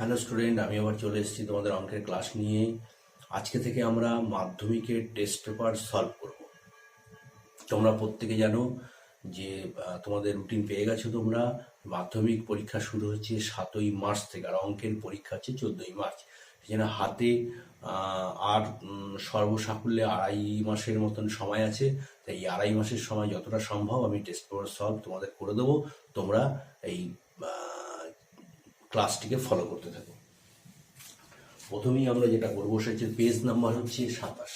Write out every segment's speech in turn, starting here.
Hello student, আমি আবার চলে এসেছি তোমাদের অঙ্কের ক্লাস নিয়ে। আজকে থেকে আমরা মাধ্যমিকের টেস্ট পেপার সলভ করব। তোমরা প্রত্যেকে জানো যে তোমাদের রুটিন পেয়ে গেছো। তোমরা মাধ্যমিক পরীক্ষা শুরু হচ্ছে 7ই মার্চ থেকে, আর অঙ্কের পরীক্ষা হচ্ছে 14ই মার্চ। সেজন্য হাতে আর সর্বসাকুল্যে 2.5 মাসের মতন সময় আছে। তাই এই 2.5 মাসের সময় যতটা সম্ভব আমি টেস্ট পেপার সলভ তোমাদের করে দেবো। তোমরা এই ক্লাসটিকে ফলো করতে থাকো। প্রথমেই আমরা যেটা করবো সেটা পেজ নাম্বার হচ্ছে 27।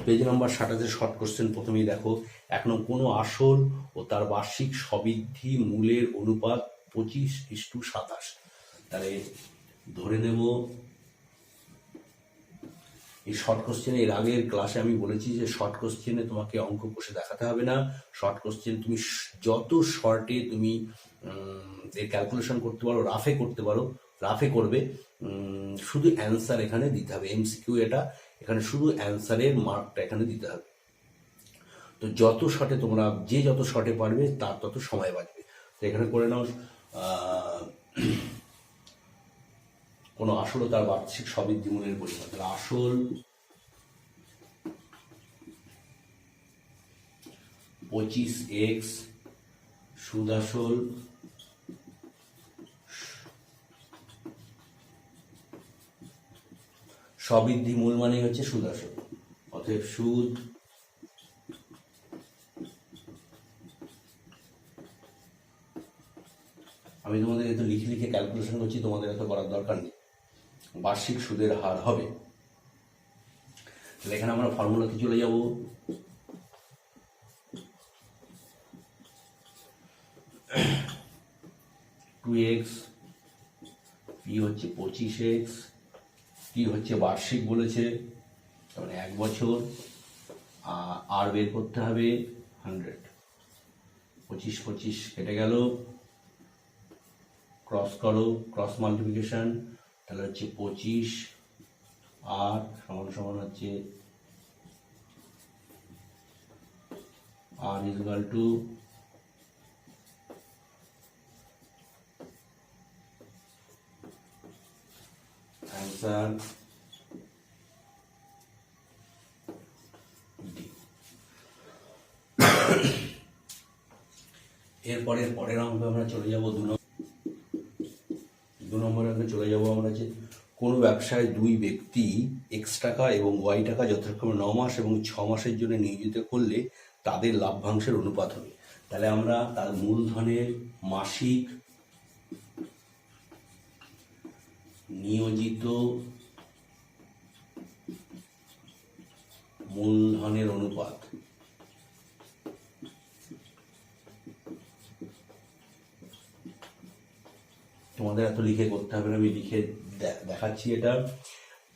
পেজ নাম্বার 27 শর্ট কোশ্চেন প্রথমেই দেখো, এখনো কোনো আসল ও তার বার্ষিক সবৃদ্ধি মূলের অনুপাত 25:27। তাহলে ধরে নেব এই শর্ট কোশ্চেনে, এর আগের ক্লাসে আমি বলেছি যে শর্ট কোশ্চেনে তোমাকে অঙ্ক কষে দেখাতে হবে না। শর্ট কোশ্চেন তুমি যত শর্টে তুমি এর ক্যালকুলেশন করতে পারো, রাফে করতে পারো, রাফে করবে। শুধু অ্যান্সার এখানে দিতে হবে, এমসিকিউ এটা, এখানে শুধু অ্যান্সারের মার্কটা এখানে দিতে হবে। তো যত শর্টে তোমরা যত শর্টে পারবে তার তত সময় বাঁচবে। তো এখানে করে নাও কোনো আসল ও তার বার্ষিক সবৃদ্ধি মূলের পরিমাণ। তাহলে আসল 25x, সুদ আসল সবৃদ্ধি মূল মানে হচ্ছে সুদ আসল, অতএব সুদ আমি তোমাদের এত লিখে লিখে ক্যালকুলেশন করছি, তোমাদের এত করার দরকার নেই। বার্ষিক সুদের হার হবে। তাহলে এখানে আমরা ফর্মুলাতে চলে যাব। টু এক্স, পি হচ্ছে 25x, পি হচ্ছে বার্ষিক বলেছে, মানে 1 বছর, আর বের করতে হবে 100। 25 কেটে গেল, ক্রস করো, ক্রস মাল্টিপ্লিকেশন, তাহলে হচ্ছে 25 আর সমান সমান হচ্ছে আর ইকুয়াল টু অ্যান্সার ডি। এরপরে পরের অঙ্কে আমরা চলে যাব 2 নম্বরে অঙ্কে চলে যাব আমরা যে কোনো ব্যবসায় 2 ব্যক্তি x টাকা এবং y টাকা যথাক্রমে 9 মাস এবং 6 মাসের জন্য নিয়োজিত করলে তাদের লাভ্যাংশের অনুপাত হবে। তাহলে আমরা তার মূলধনের মাসিক নিয়োজিত মূলধনের অনুপাত, তোমাদের এত লিখে করতে হবে না, আমি লিখে দেখাচ্ছি। এটা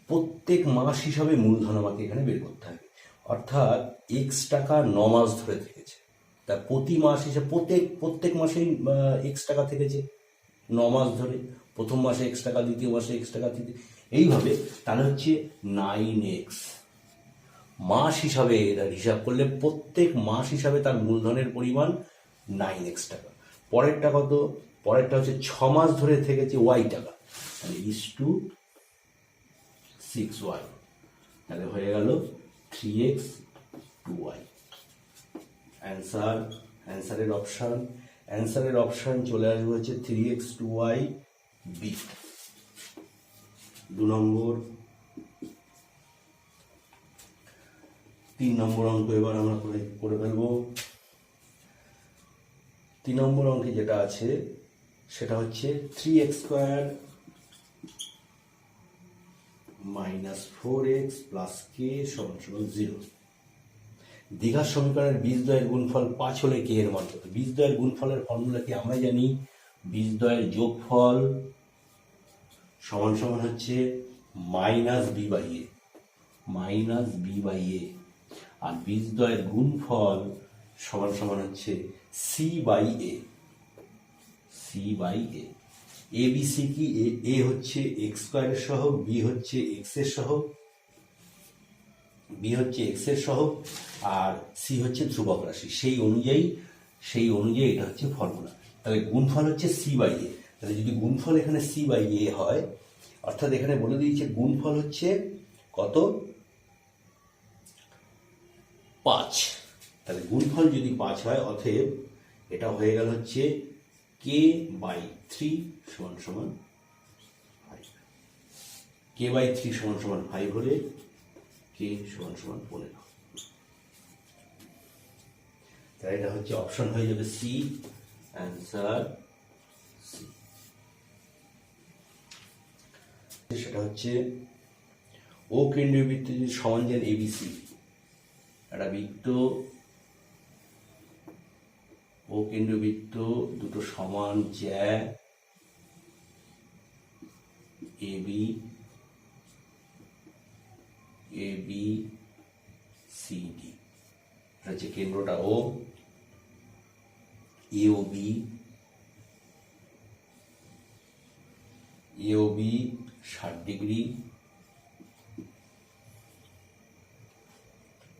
প্রত্যেক মাস হিসাবে মূলধন আমাকে এখানে বের করতে হবে। অর্থাৎ x টাকা 9 মাস ধরে থেকেছে, তা প্রতি মাস হিসেবে প্রত্যেক মাসেই x টাকা থেকেছে 9 মাস ধরে। প্রথম মাসে x টাকা, দ্বিতীয় মাসে x টাকা, এইভাবে। তাহলে হচ্ছে 9x মাস হিসাবে, এটা হিসাব করলে প্রত্যেক মাস হিসাবে তার মূলধনের পরিমাণ 9x টাকা। পরেরটা কত? পরেরটা হচ্ছে 6 মাস ধরে থেকেছে y টাকা, তাহলে ইস টু 6y, তাহলে হয়ে গেল 3x 2y। অ্যান্সারের অপশান চলে আসবে হচ্ছে 3x 2y বি। 2 নম্বর। 3 নম্বর অঙ্ক এবার আমরা করে ফেলবো। 3 নম্বর অঙ্কে যেটা আছে সেটা হচ্ছে 3x square minus 4x plus কে সমান 0। দ্বিঘাত সমীকরণের বীজদ্বয়ের গুণফল 5 হলে কে এর মান কত? বীজদ্বয়ের গুণফলের ফর্মুলা কি আমরা জানি? বীজদ্বয়ের যোগফল সমান সমান হচ্ছে মাইনাস বি বাই এ, আর বীজদ্বয়ের গুণফল সমান সমান হচ্ছে C by A. A B C কি? এ হচ্ছে এক্স স্কোয়ারের সহগ, বি হচ্ছে এক্স এর সহগ, আর সি হচ্ছে ধ্রুবক রাশি। সেই অনুযায়ী সেই অনুযায়ী এটা হচ্ছে ফর্মুলা। তাহলে গুণফল হচ্ছে সি বাই এ। তাহলে যদি গুণফল এখানে সি বাই এ হয়, অর্থাৎ এখানে বলে দিয়েছে গুণফল হচ্ছে কত, 5। তাহলে গুণফল যদি 5 হয়, অতএব এটা হয়ে গেল হচ্ছে k/3 সমান সমান 5। k/3 সমান সমান 5 হলে k সমান সমান 15। তাই এটা হচ্ছে অপশন হয়ে যাবে সি, অ্যান্সার সি। সেটা হচ্ছে ও কেন্দ্রীয় বৃত্ত যদি সমান যেন এবিসি, একটা বৃত্ত ও কেন্দ্রীয় বৃত্ত দুটো সমান জ্যা এবি এবি সিডি, এটা হচ্ছে কেন্দ্রটা ও, এওবি 60 ডিগ্রি,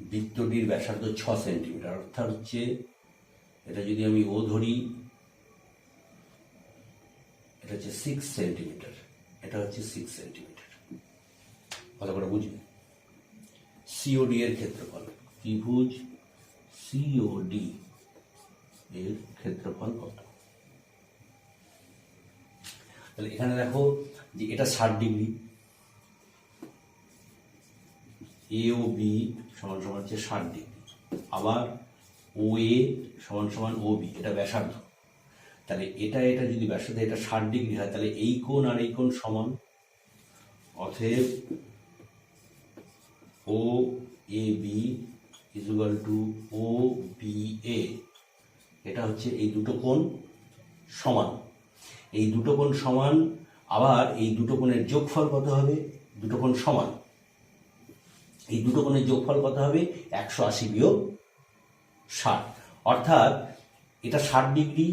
বৃত্তটির ব্যাসার্ধ 6 সেন্টিমিটার, অর্থাৎ হচ্ছে এটা যদি আমি ও ধরি, এটা হচ্ছে 6 সেন্টিমিটার, এটা হচ্ছে 6 সেন্টিমিটার। ভালো করে বুঝবে। সিওডি এর ক্ষেত্রফল, ত্রিভুজ সিওডি এর ক্ষেত্রফল কত? তাহলে এখানে দেখো যে এটা 60 ডিগ্রি, এও বি সমান সমান হচ্ছে 60 ডিগ্রি, আবার ও এ সমান সমান ও বি, এটা ব্যাসার্ধ। তাহলে এটা এটা যদি ব্যাসার্ধ এটা 60 ডিগ্রি হয়, তাহলে এই কোণ আর এই কোণ সমান, অতএব O A B equal to O B A, এটা হচ্ছে এই দুটো কোণ সমান। এই দুটো কোণ সমান, আবার এই দুটো কোণের যোগফল কত হবে? দুটো কোণ সমান, এই দুটো কোণের যোগফল কত হবে? 180 বিয়োগ 60, অর্থাৎ এটা 60 ডিগ্রি,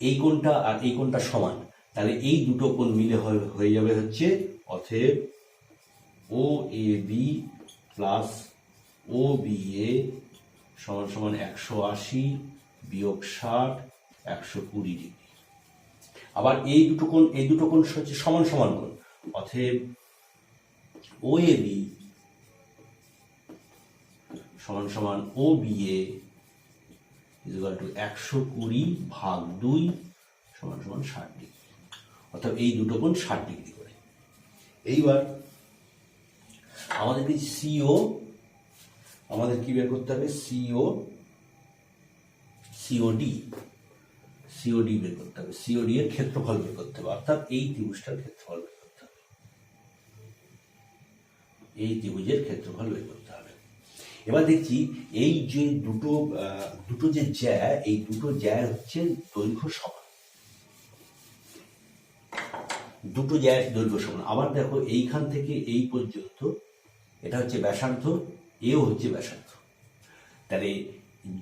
এই কোণটা আর এই কোণটা সমান, তাহলে এই দুটো কোণ মিলে হয়ে যাবে হচ্ছে, অতএব O A B plus O B এ সমান সমান 180 বিয়োগ 60, 120 ডিগ্রি। আবার এই দুটো কোণ হচ্ছে সমান সমান কোণ, অতএব ও এ বি সমান সমান ও বি এ ইকুয়াল টু 120/2 সমান সমান 60 ডিগ্রি, অর্থাৎ এই দুটো কোণ 60 ডিগ্রি করে। এইবার আমাদের সিও, আমাদের কি বের করতে হবে? সিওডি বের করতে হবে, সিওডি এর ক্ষেত্রফল বের করতে হবে, অর্থাৎ এই ত্রিভুজটার ক্ষেত্রফল বের করতে হবে, এই ত্রিভুজের ক্ষেত্রফল বের করতে হবে। এবার দেখছি এই যে দুটো যে জ্যা, এই দুটো জ্যার হচ্ছে দৈর্ঘ্য সমান, দুটো জ্যার দৈর্ঘ্য সমান। আবার দেখো এইখান থেকে এই পর্যন্ত এটা হচ্ছে ব্যাসার্ধ, এও হচ্ছে ব্যাসার্ধ, তাহলে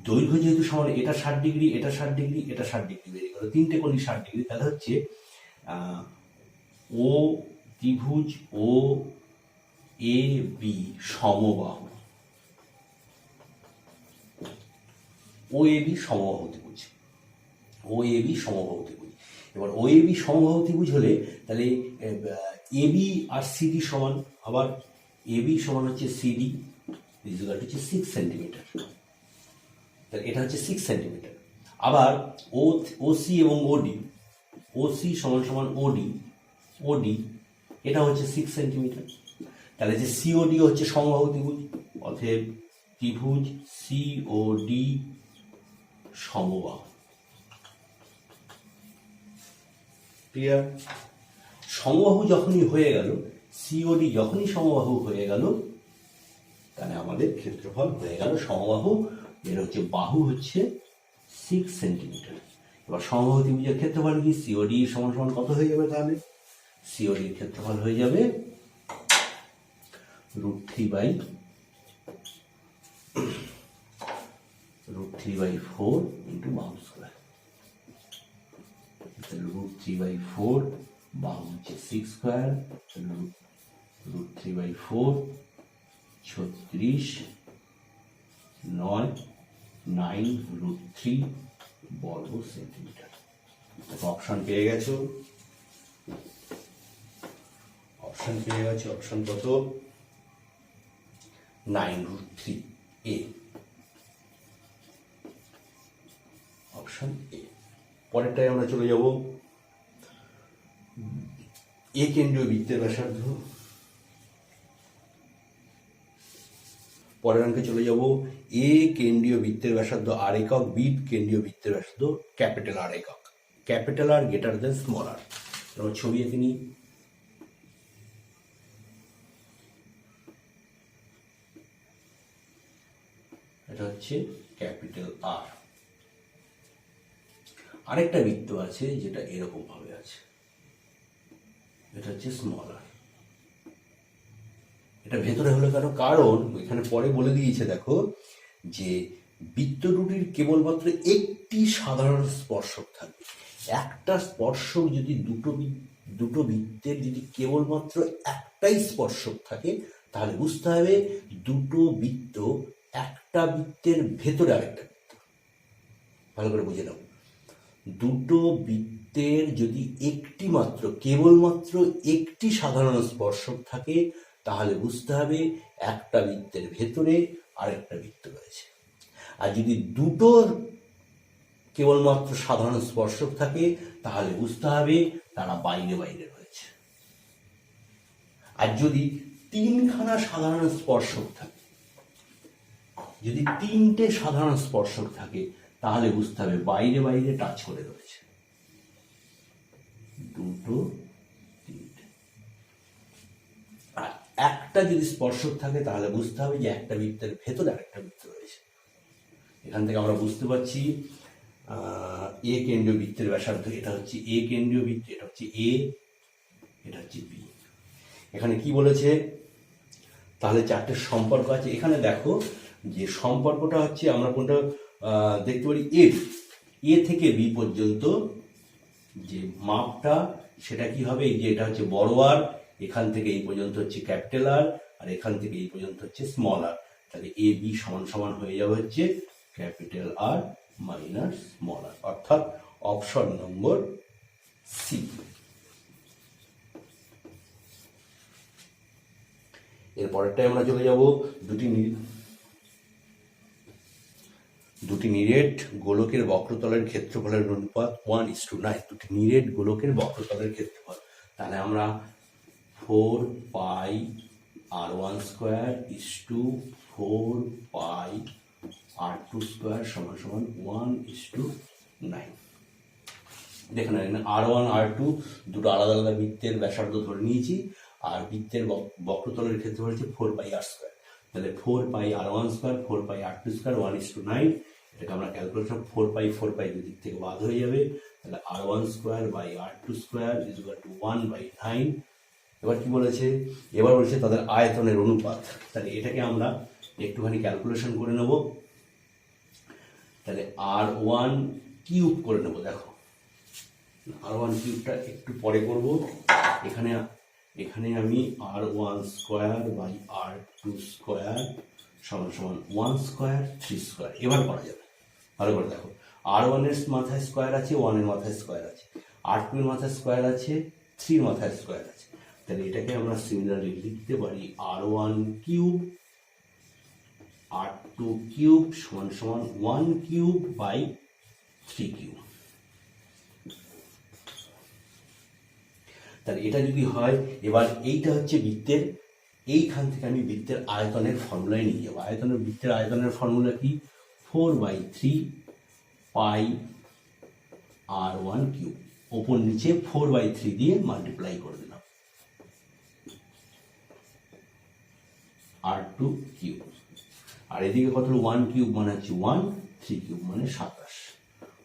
দৈর্ঘ্য যেহেতু সমান, এটা 60 ডিগ্রি, এটা 60 ডিগ্রি, এটা 60 ডিগ্রি বেরিয়ে গেল, তিনটে কোণই 60 ডিগ্রি। তাহলে হচ্ছে ও ত্রিভুজ ও এ বি সমবাহু, ও এ বি সমবাহু ত্রিভুজ, ও এ বি সমবাহু ত্রিভুজ। এবার ও এ বি সমবাহু ত্রিভুজ হলে তাহলে এ বি আর সিডি সমান, আবার এ বি সমান হচ্ছে সিডি ইকুয়াল হচ্ছে 6 সেন্টিমিটার, তাহলে এটা হচ্ছে 6 সেন্টিমিটার। আবার ও সি এবং ওডি, ও সি সমান সমান ওডি এটা হচ্ছে 6 সেন্টিমিটার, তাহলে যে সিওডি হচ্ছে সমবাহু ত্রিভুজ, অতএব ত্রিভুজ সিওডি সমবাহু। ক্লিয়ার? সমবাহু যখনই হয়ে গেল, সিওডি যখনই সমবাহু হয়ে গেল, তাহলে আমাদের ক্ষেত্রফল হয়ে গেল সমবাহু, এর হচ্ছে বাহু হচ্ছে 6 সেন্টিমিটার। এবার সমবাহু ত্রিভুজের ক্ষেত্রফল কি? সিওডি সমান সমান কত হয়ে যাবে? তাহলে সিওডির ক্ষেত্রফল হয়ে যাবে √3/4 ইন্টু বাহু স্কোয়ার। √3/4, বাহু হচ্ছে 6 স্কোয়ার, √3/4 36, 9 √3 বর্গ সেন্টিমিটার। অপশন পেয়ে গেছো, অপশন পেয়ে গেছে। অপশন কত? 9√3 এ, অপশন এ। পরেরটায় আমরা চলে যাব এ কেন্দ্রীয় বৃত্তের ব্যাসার্ধ। পরের অঙ্কে চলে যাব এ কেন্দ্রীয় বৃত্তের ব্যাসার্ধ আর একক, বি কেন্দ্রীয় বৃত্তের ব্যাসার্ধ ক্যাপিটাল আর একক। Capital R greater than small R. আমরা ছবি এঁকে নিই। এটা হচ্ছে ক্যাপিটাল আর। আরেকটা বৃত্ত আছে যেটা এরকম ভাবে আছে, এটা হচ্ছে স্মল আর। এটা ভেতরে হলো কেন? কারণ এখানে পরে বলে দিয়েছে, দেখো যে বৃত্ত দুটির কেবলমাত্র একটি সাধারণ স্পর্শক থাকবে। একটা স্পর্শক যদি দুটো বৃত্তের যদি কেবলমাত্র একটাই স্পর্শক থাকে, তাহলে বুঝতে হবে দুটো বৃত্ত একটা বৃত্তের ভেতরে আরেকটা বৃত্ত। ভালো করে বুঝে নাও, দুটো বৃত্তের যদি কেবলমাত্র একটি সাধারণ স্পর্শক থাকে, তাহলে বুঝতে হবে একটা বৃত্তের ভেতরে আরেকটা বৃত্ত রয়েছে। আর যদি দুটো কেবলমাত্র সাধারণ স্পর্শক থাকে, তাহলে বুঝতে হবে তারা বাইরে বাইরে রয়েছে। আর যদি তিনখানা সাধারণ স্পর্শক থাকে, যদি তিনটে সাধারণ স্পর্শক থাকে, তাহলে বুঝতে হবে বাইরে বাইরে টাচ করে রয়েছে। দুটো, তিনটে। আর একটা যদি স্পর্শক থাকে, তাহলে বুঝতে হবে যে একটা বৃত্তের ভেতরে আরেকটা বৃত্ত রয়েছে। এখান থেকে আমরা বুঝতে পারছি এ কেন্দ্রীয় বৃত্তের ব্যাসার্ধ, এটা হচ্ছে এ কেন্দ্রীয় বৃত্ত, এটা হচ্ছে এ, এটা হচ্ছে বি। এখানে কি বলেছে? তাহলে চারটে সম্পর্ক আছে। এখানে দেখো যে সম্পর্কটা হচ্ছে, আমরা কোনটা দেখতে পারি? এ থেকে বি পর্যন্ত যে মাপটা, সেটা কি হবে? এই যে এটা হচ্ছে বড় আর, এখান থেকে এই পর্যন্ত হচ্ছে ক্যাপিটাল আর, আর এখান থেকে এই পর্যন্ত হচ্ছে স্মল আর। তাহলে এ বি সমান সমান হয়ে যাবে হচ্ছে ক্যাপিটাল আর মাইনাস স্মল আর, অর্থাৎ অপশন নম্বর সি। এরপরেরটাই আমরা চলে যাব দুটি নিরেট গোলকের বক্রতলের ক্ষেত্রফলের অনুপাত 1:9। দুটি নিরেট গোলকের বক্রতলের ক্ষেত্রফল, তাহলে আমরা 4πr1² = 4πr2² = 1:9। দেখুন R1 R2 দুটো আলাদা আলাদা বৃত্তের ব্যাসার্ধ ধরে নিয়েছি, আর বৃত্তের বক্রতলের ক্ষেত্রফল হচ্ছে 4πr²। তাহলে 4πr1² 4πr2² 1:9। এটাকে আমরা ক্যালকুলেশন 4π দুদিক থেকে বাদ হয়ে যাবে, তাহলে r1² / r2² = 1/9। এবার কি বলেছে? এবার বলেছে তাদের আয়তনের অনুপাত। তাহলে এটাকে আমরা একটুখানি ক্যালকুলেশন করে নেব। তাহলে r1³ করে নেব। দেখো r1³ একটু পরে করব। এখানে আমি r1² / r2² = 1² 3²। এবার করা যাবে। ভালো করে দেখো, r1 এর মাথায় স্কোয়ার আছে, 1 এর মাথায় স্কোয়ার আছে, r2 এর মাথায় স্কোয়ার আছে, 3 এর মাথায় স্কোয়ার আছে। তাহলে এটাকে আমরা সিমিলারলি লিখতে পারি r1³ r2³ = 1³ / 3³। তাহলে এটা যদি হয়, এবার এইটা হচ্ছে বৃত্তের, এইখান থেকে আমি বৃত্তের আয়তনের ফর্মুলায় নিয়ে যাবো। বৃত্তের আয়তনের ফর্মুলা কি? 4/3πr1³। ওপর নিচে 4/3 দিয়ে মাল্টিপ্লাই করে দিলাম, r2³। আর এদিকে কত? 1³ মানে হচ্ছে 1, 3³ মানে 27।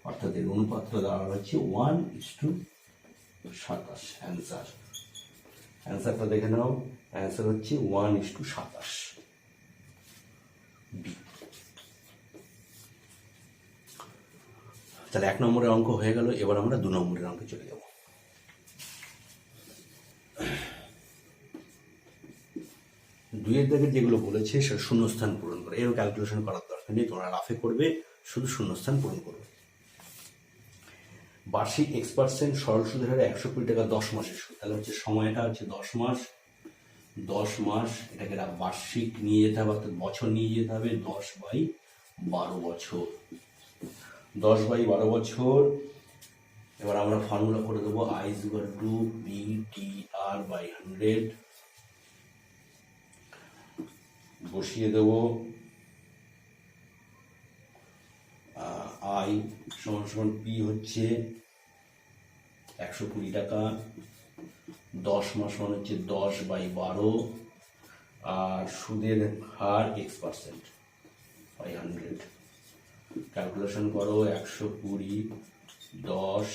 অর্থাৎ এর অনুপাতটা দাঁড়ানো হচ্ছে 1:27। অ্যান্সারটা দেখে নাও। অ্যান্সার হচ্ছে 1:27 বি। তাহলে 1 নম্বরের অঙ্ক হয়ে গেল। এবার আমরা 2 নম্বরের অঙ্কে চলে যাব। 2-এর দাগে যেগুলো বলেছে সেটা শূন্যস্থান পূরণ করে। এরও ক্যালকুলেশন করার দরকার নেই, তোমরা রাফে করবে, শুধু শূন্যস্থান পূরণ করবে। বার্ষিক X% সরল সুদের হারে 120 টাকা 10 মাসের সুদ, তাহলে হচ্ছে সময়টা হচ্ছে 10 মাস, এটাকে বার্ষিক নিয়ে যেতে হবে, অর্থাৎ বছর নিয়ে যেতে হবে, 10/12 বছর, 10/12 বছর। এবার আমরা ফর্মুলা করে দেবো I=BTR/100, বসিয়ে দেবো I = P হচ্ছে 120 টাকা, 10 মাস মানে হচ্ছে 10/12, আর সুদের হার X%/100, ক্যালকুলেশন করো, 120 10,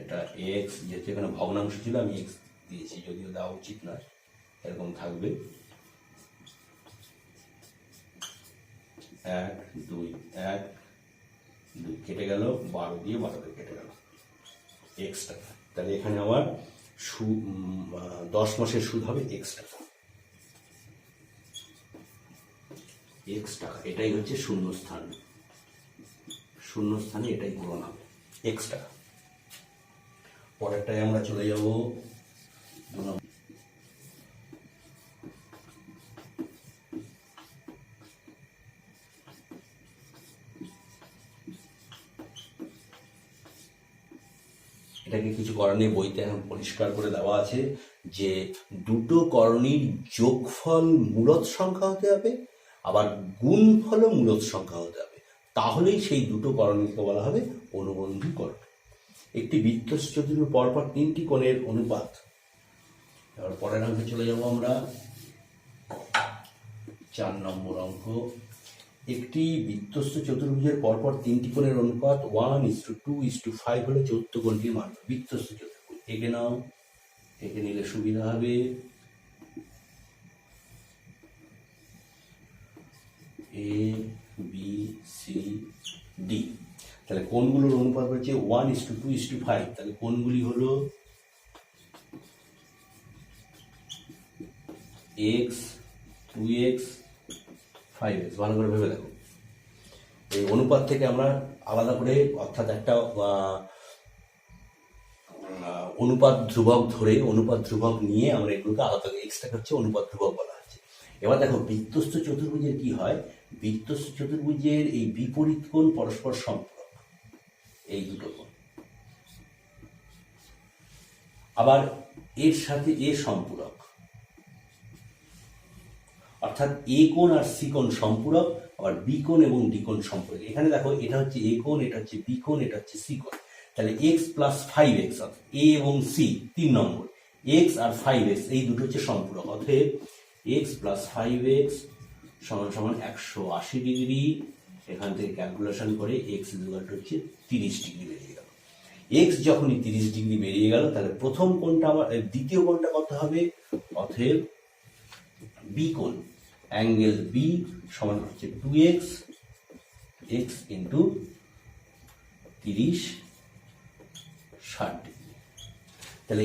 এটা X, যেহেতু এখানে ভগ্নাংশ ছিল আমি X দিয়েছি, যদিও দেওয়া উচিত নয়, এরকম থাকবে, 1 2 1 2 কেটে গেল, 12 দিয়ে 12 কেটে গেল, X টাকা। তাহলে এখানে আমার 10 মাসের সুদ হবে X টাকা, X টাকা। এটাই হচ্ছে শূন্যস্থানে এটাই পূরণ হবে, X টাকা। পরেরটায় আমরা চলে যাব 2 নম্বর। এটাকে কিছু করার নেই, বইতে এখন পরিষ্কার করে দেওয়া আছে যে দুটো করণীর যোগফল মূলদ সংখ্যা হতে হবে, আবার গুণফলও মূলদ সংখ্যা হতে হবে, তাহলেই সেই দুটো করণীকে বলা হবে অনুবন্ধী করণ। একটি বৃত্তস্থ চতুর্ভুজ পরপর 3টি কোণের অনুপাত। এবার পরের অঙ্কে চলে যাব আমরা, 4 নম্বর অঙ্ক। একটি বৃত্তস্থ চতুর্ভুজের পরপর 3টি কোণের অনুপাত 1:2:5 হলে চতুর্থ কোণটির মান। বৃত্তস্থ চতুর্ভুজ এঁকে নাও, এঁকে নিলে সুবিধা হবে। ABCD, তাহলে কোণগুলোর অনুপাত হচ্ছে 1:2:5, তাহলে কোণগুলি হলো X 2X 5X। ভালো করে ভেবে দেখো, এই অনুপাত থেকে আমরা আলাদা করে, অর্থাৎ একটা অনুপাত ধ্রুবক নিয়ে আমরা এগুলোকে আলাদা, এক্সট্রা হচ্ছে অনুপাত ধ্রুবক বলা হচ্ছে। এবার দেখো বৃত্তস্থ চতুর্ভুজের কি হয়, বৃত্তস্থ চতুর্ভুজের এই বিপরীত কোণ পরস্পর সম্পূরক, এই দুটো কোণ, আবার এর সাথে এ সম্পূরক, অর্থাৎ এ কোণ আর সি কোণ সম্পূরক, আবার বি কোণ এবং ডি কোণ সম্পূরক। এখানে দেখো এটা হচ্ছে এ কোণ, এটা হচ্ছে বি কোণ, এটা হচ্ছে সি কোণ, তাহলে X + 5X, অর্থাৎ এ এবং সি 3 নম্বর, X আর 5X এই দুটো হচ্ছে সম্পূরক, অতএব X + 5X = 180 ডিগ্রি। এখান থেকে ক্যালকুলেশন করে X হচ্ছে 30 ডিগ্রি বেরিয়ে গেল। X যখনই 30 ডিগ্রি বেরিয়ে গেল, তাহলে প্রথম কোণটা আমার, দ্বিতীয় কোণটা কত হবে, অতএব বি কোণ, অ্যাঙ্গেল বি সমান হচ্ছে 2X, X × 30 60 ডিগ্রি। তাহলে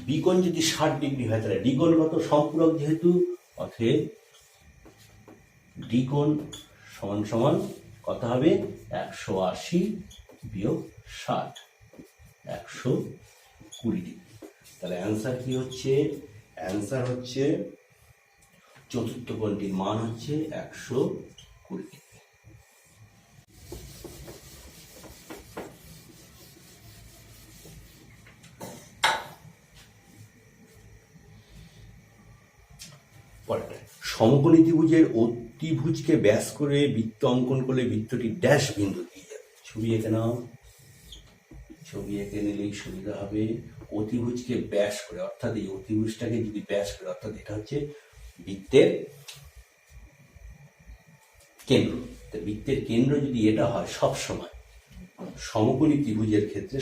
বি কোণ যদি 60 ডিগ্রি হয়, তাহলে ডি কোণ কত, সম্পূরক যেহেতু, অতএব ডি কোণ সমান কত হবে, 180 - 60, 120 ডিগ্রি। তাহলে অ্যান্সার কি হচ্ছে, অ্যান্সার হচ্ছে চতুর্থ কোণটির মান হচ্ছে 120 ডিগ্রি। সমকোণী ত্রিভুজের অতিভুজকে ব্যাস করে বৃত্ত অঙ্কন করলে বৃত্তটি ড্যাশ বিন্দু দিয়ে যাবে। ছবি এঁকে নাও, ছবি এঁকে নিলেই সুবিধা হবে। অতিভুজকে ব্যাস করে, অর্থাৎ এই অতিভুজটাকে যদি ব্যাস করে, অর্থাৎ এটা হচ্ছে বৃত্তের কেন্দ্র। বৃত্তের কেন্দ্র যদি এটা হয়, সব সময় সমকোণী ত্রিভুজের ক্ষেত্রে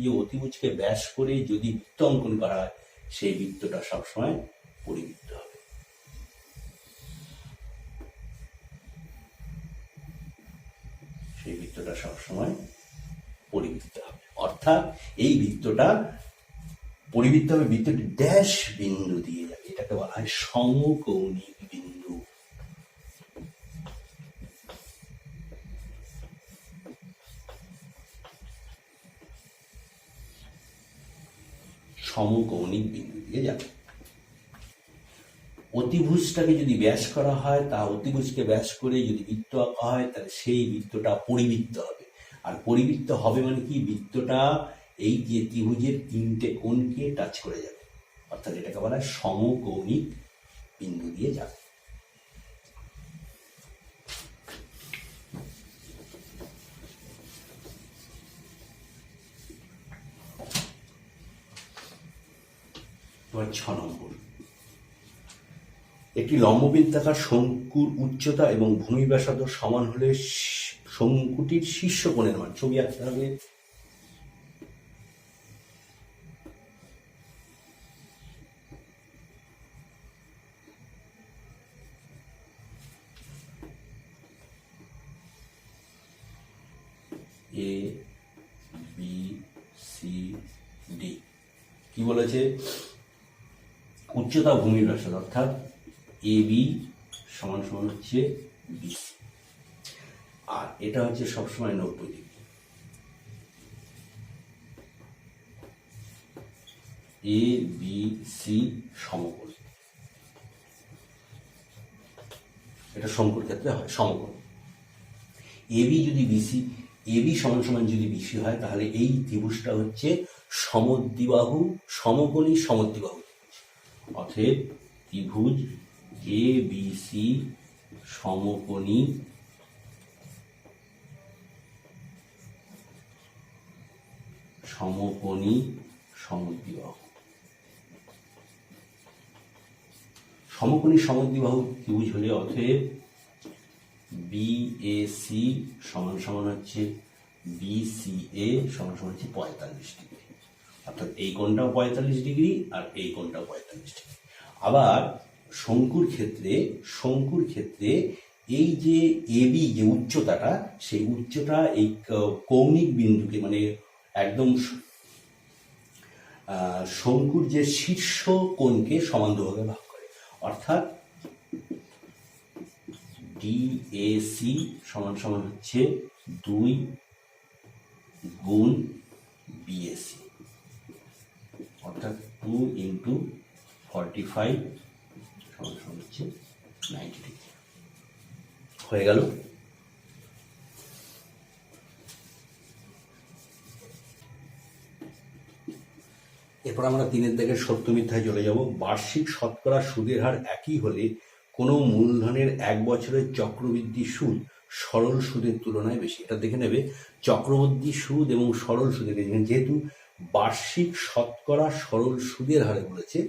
যে অতিভুজকে ব্যাস করে যদি বৃত্ত অঙ্কন করা হয়, সেই বৃত্তটা সবসময় পরিবৃত্ত হবে। সেই বৃত্তটা সবসময় পরিবৃত্ত হবে, অর্থাৎ এই বৃত্তটা পরিবৃত্ত হবে, বৃত্তটি ড্যাশ বিন্দু দিয়ে যাবে, এটাকে বলা হয় সমকৌণিক বিন্দু। সমকৌণিক বিন্দু দিয়ে যাবে। অতিভুজটাকে যদি ব্যাস করা হয়, তা অতিভুজকে ব্যাস করে যদি বৃত্ত আঁকা হয়, তাহলে সেই বৃত্তটা পরিবৃত্ত হবে। আর পরিবৃত্ত হবে মানে কি, বৃত্তটা এই যে ত্রিভুজের তিনটে কোণকে টাচ করে যাবে, অর্থাৎ এটাকে বলা হয় সমকৌণিক বিন্দু দিয়ে যাবে। এবার 6 নম্বর, একটি লম্ববৃত্তাকার শঙ্কুর উচ্চতা এবং ভূমি ব্যাসার্ধ সমান হলে শঙ্কুটির শীর্ষ কোণের মান, ছবি আঁকতে হবে। এ বি সি ডি কি বলেছে, উচ্চতা ভূমির ব্যাসার্ধ, অর্থাৎ এ বি সমান সমান হচ্ছে বিসি, আর এটা হচ্ছে সবসময় 90 ডিগ্রি। এ বি সি সমকোণ, এটা শঙ্কুর ক্ষেত্রে হয় সমকোণ। এ বি যদি বিসি, এ বি সমান সমান যদি বিসি হয়, তাহলে এই ত্রিভুজটা হচ্ছে সমদ্বিবাহু, সমকোণী সমদ্বিবাহু। অতএব ত্রিভুজ এ বি সি সমকোণী সমকোণী সমদ্বিবাহু। সমকোণী সমদ্বিবাহু ত্রিভুজ হলে অতএব বি এ সি সমান সমান হচ্ছে বি সি এ সমান সমান হচ্ছে 45 ডিগ্রি, অর্থাৎ এই কোণটাও 45 ডিগ্রি আর এই কোণটাও 45 ডিগ্রি। আবার শঙ্কুর ক্ষেত্রে এই যে এ বি যে উচ্চতাটা, সেই উচ্চতা এই কৌণিক বিন্দুকে মানে একদম শঙ্কুর যে শীর্ষ কোণকে সমান দুভাগে ভাগ করে, অর্থাৎ ডিএসি সমান সমান হচ্ছে 2 গুণ বিএসি, অর্থাৎ 2 × 45 সমান সমান হচ্ছে 90 ডিগ্রি। হয়ে গেল। এরপর আমরা 3 দাগের সত্য মিথ্যায় চলে যাব। বার্ষিক শতকরা সুদের হার একই হলে কোনো মূলধনের 1 বছরের চক্রবৃদ্ধি সুদ সরল সুদের তুলনায় বেশি। এটা দেখে নেবে, চক্রবৃদ্ধি সুদ এবং সরল সুদের, যেহেতু বার্ষিক শতকরা সরল সুদের হারে বলেছে,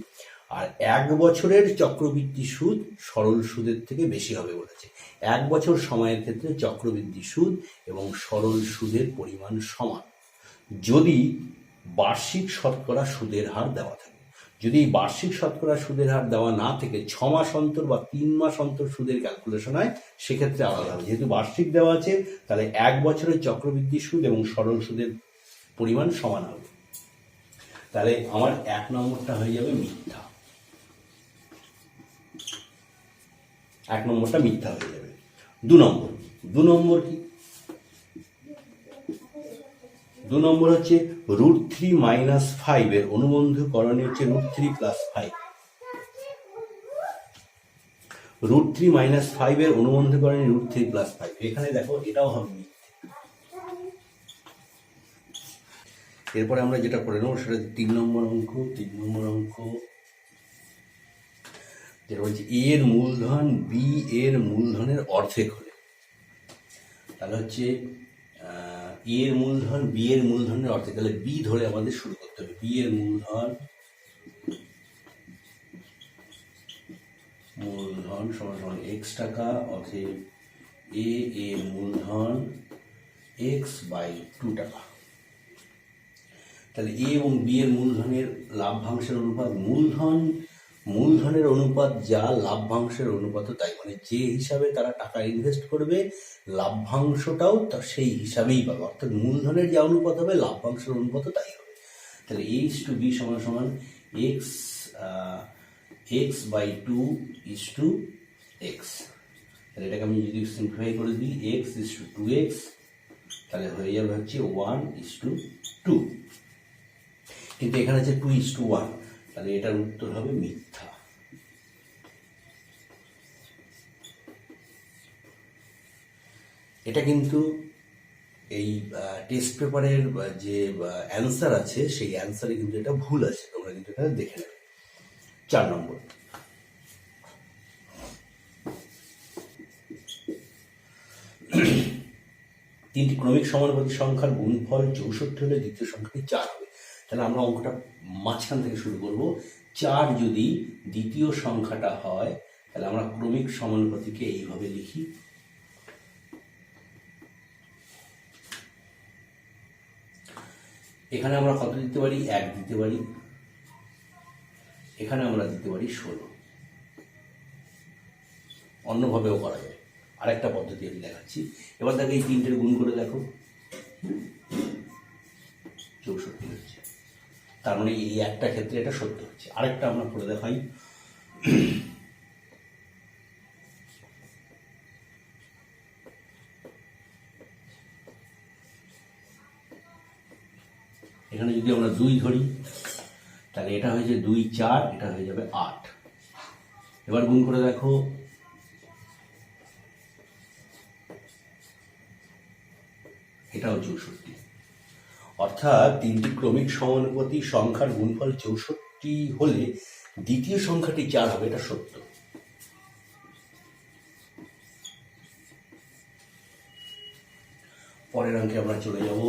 আর 1 বছরের চক্রবৃদ্ধি সুদ সরল সুদের থেকে বেশি হবে বলেছে। 1 বছর সময়ের ক্ষেত্রে চক্রবৃদ্ধি সুদ এবং সরল সুদের পরিমাণ সমান যদি বার্ষিক শতকরা সুদের হার দেওয়া থাকে। যদি বার্ষিক শতকরা সুদের হার দেওয়া না থেকে 6 মাস অন্তর বা 3 মাস অন্তর সুদের ক্যালকুলেশন হয়, সেক্ষেত্রে আলাদা হবে। যেহেতু বার্ষিক দেওয়া আছে, তাহলে 1 বছরের চক্রবৃদ্ধি সুদ এবং সরল সুদের পরিমাণ সমান হবে। তাহলে আমার 1 নম্বরটা হয়ে যাবে মিথ্যা, 1 নম্বরটা মিথ্যা হয়ে যাবে। 2 নম্বর কি? 2 নম্বর হচ্ছে √3 - 5 এর অনুবন্ধকরণে হচ্ছে √3 + 5। √3 - 5 এর অনুবন্ধকরণে √3 + 5। এখানে দেখো এটাও হবে মিথ্যে। এরপরে আমরা যেটা করে নেবো সেটা 3 নম্বর অঙ্ক। যেটা বলছে এ এর মূলধন বি এর মূলধনের অর্ধেক হলে, তাহলে হচ্ছে এ এর মূলধন বি এর মূলধনের অর্ধেক, তাহলে বি ধরে আমাদের শুরু করতে হবে। বি এর মূলধন সমান সমান x টাকা, অতএব এ এর মূলধন x/2 টাকা। তাহলে এ এবং বি এর মূলধনের লাভ্যাংশের অনুপাত, মূলধনের অনুপাত যা লাভ্যাংশের অনুপাতও তাই, মানে যে হিসাবে তারা টাকা ইনভেস্ট করবে লাভ্যাংশটাও সেই হিসাবেই পাবে, অর্থাৎ মূলধনের যে অনুপাত হবে লাভ্যাংশের অনুপাতও তাই হবে। তাহলে a/b সমান সমান x/2 x। তাহলে এটাকে আমি যদি সিম্পলিফাই করে দিই x/2x, তাহলে হয়ে যাবে হচ্ছে 1/2। কিন্তু এখানে আছে 2:1, তাহলে এটার উত্তর হবে মিথ্যা। এটা কিন্তু এই টেস্ট পেপারের যে অ্যান্সার আছে সেই অ্যান্সারে কিন্তু এটা ভুল আছে, তোমরা কিন্তু এটা দেখে নেবে। 4 নম্বর, তিনটি ক্রমিক সমানুপাতিক সংখ্যার গুণফল 64 হলে দ্বিতীয় সংখ্যাটি 4 হবে। তাহলে আমরা অঙ্কটা মাঝখান থেকে শুরু করব। 4 যদি দ্বিতীয় সংখ্যাটা হয় তাহলে আমরা ক্রমিক সমানুপাতিকে এইভাবে লিখি, এখানে আমরা কত দিতে পারি? 1 দিতে পারি, এখানে আমরা দিতে পারি 16। অন্যভাবেও করা যায়, আরেকটা পদ্ধতি আমি দেখাচ্ছি। এবার দেখো এই তিনটের গুণ করে দেখো, 64 হচ্ছে। তার মানে এই একটা ক্ষেত্রে এটা সত্য হচ্ছে। আরেকটা আমরা করে দেখাই, এখানে যদি আমরা 2 ধরি তাহলে এটা হয়ে যাবে 2 4, এটা হয়ে যাবে 8। এবার গুণ করে দেখো, এটাও 64। অর্থাৎ তিনটি ক্রমিক সমানুপাতি সংখ্যার গুণফল 64 হলে দ্বিতীয় সংখ্যাটি 4 হবে, এটা সত্য। পরের অঙ্কে আমরা চলে যাব।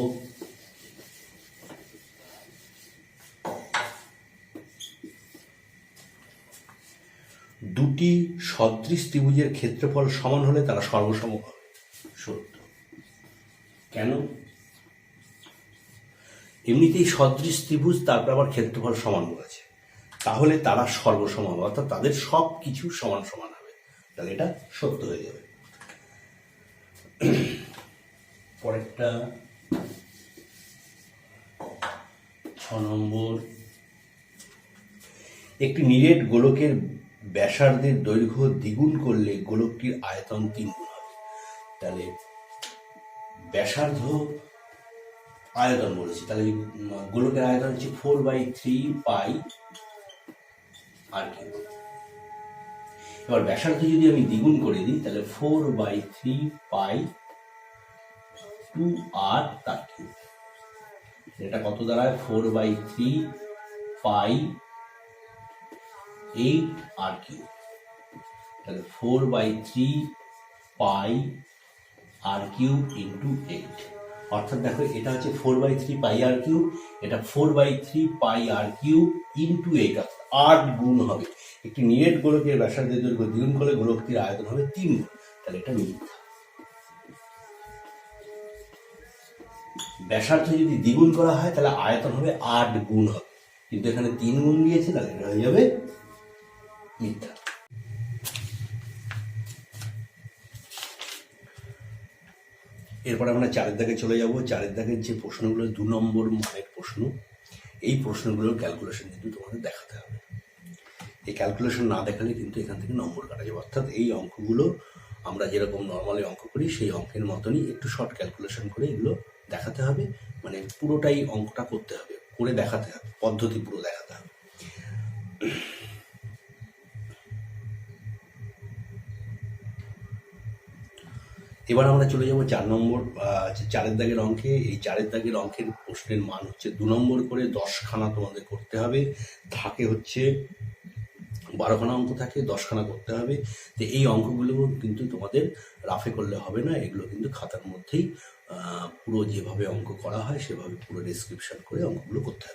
দুটি সদৃশ ত্রিভুজের ক্ষেত্রফল সমান হলে তারা সর্বসম হবে, সত্য। কেন? এমনিতেই সদৃশ ত্রিভুজ, তারপর আবার ক্ষেত্রফল সমান বলেছে, তাহলে তারা সর্বসম হবে, অর্থাৎ তাদের সব কিছু সমান সমান হবে, তাহলে এটা সত্য হয়ে যাবে। পরেরটা 6 নম্বর, একটি নিরেট গোলকের ব্যাসার্ধের দৈর্ঘ্য দ্বিগুণ করলে গোলকটির আয়তন 3 গুণ হবে। তাহলে ব্যাসার্ধ আয়তন বলেছি, তাহলে গোলকের আয়তন হচ্ছে 4/3 পাই আর কি। এবার ব্যাসার্ধ যদি আমি দ্বিগুণ করে দিই তাহলে 4/3 পাই 2r তার কিউব। এটা কত দাঁড়ায়? 4/3 পাই 8r কিউব। তাহলে 4/3 পাই r কিউব ইন্টু 8। অর্থাৎ দেখো এটা হচ্ছে 4/3 পাই আর কিউব, এটা 4/3 পাই আর কিউব ইন্টু 8, 8 গুণ হবে। একটি নিরেট গোলকের ব্যাসার্ধের দৈর্ঘ্য দ্বিগুণ করলে গোলকটির আয়তন হবে 3 গুণ, তাহলে এটা মিথ্যা। ব্যাসার্ধ যদি দ্বিগুণ করা হয় তাহলে আয়তন হবে 8 গুণ হবে, কিন্তু এখানে 3 গুণ দিয়েছে, তাহলে এটা হয়ে যাবে মিথ্যা। এরপর আমরা 4 দাগে চলে যাব। 4 দাগের যে প্রশ্নগুলো 2 নম্বর মানের প্রশ্ন, এই প্রশ্নগুলোর ক্যালকুলেশন কিন্তু তোমাদের দেখাতে হবে। এই ক্যালকুলেশন না দেখালে কিন্তু এখান থেকে নম্বর কাটা যাবে। অর্থাৎ এই অঙ্কগুলো আমরা যেরকম নর্মালি অঙ্ক করি সেই অঙ্কের মতনই একটু শর্ট ক্যালকুলেশন করে এগুলো দেখাতে হবে, মানে পুরোটাই অঙ্কটা করতে হবে, করে দেখাতে হবে, পদ্ধতি পুরো দেখাতে হবে। এবার আমরা চলে যাব 4 নম্বর 4 দাগের অঙ্কে। এই 4 দাগের অঙ্কের প্রশ্নের মান হচ্ছে 2 নম্বর করে 10খানা তোমাদের করতে হবে। থাকে হচ্ছে 12খানা অঙ্ক থাকে, 10খানা করতে হবে। তো এই অঙ্কগুলো কিন্তু তোমাদের রাফে করলে হবে না, এগুলো কিন্তু খাতার মধ্যেই পুরো যেভাবে অঙ্ক করা হয় সেভাবে পুরো ডেসক্রিপশন করে অঙ্কগুলো করতে হবে।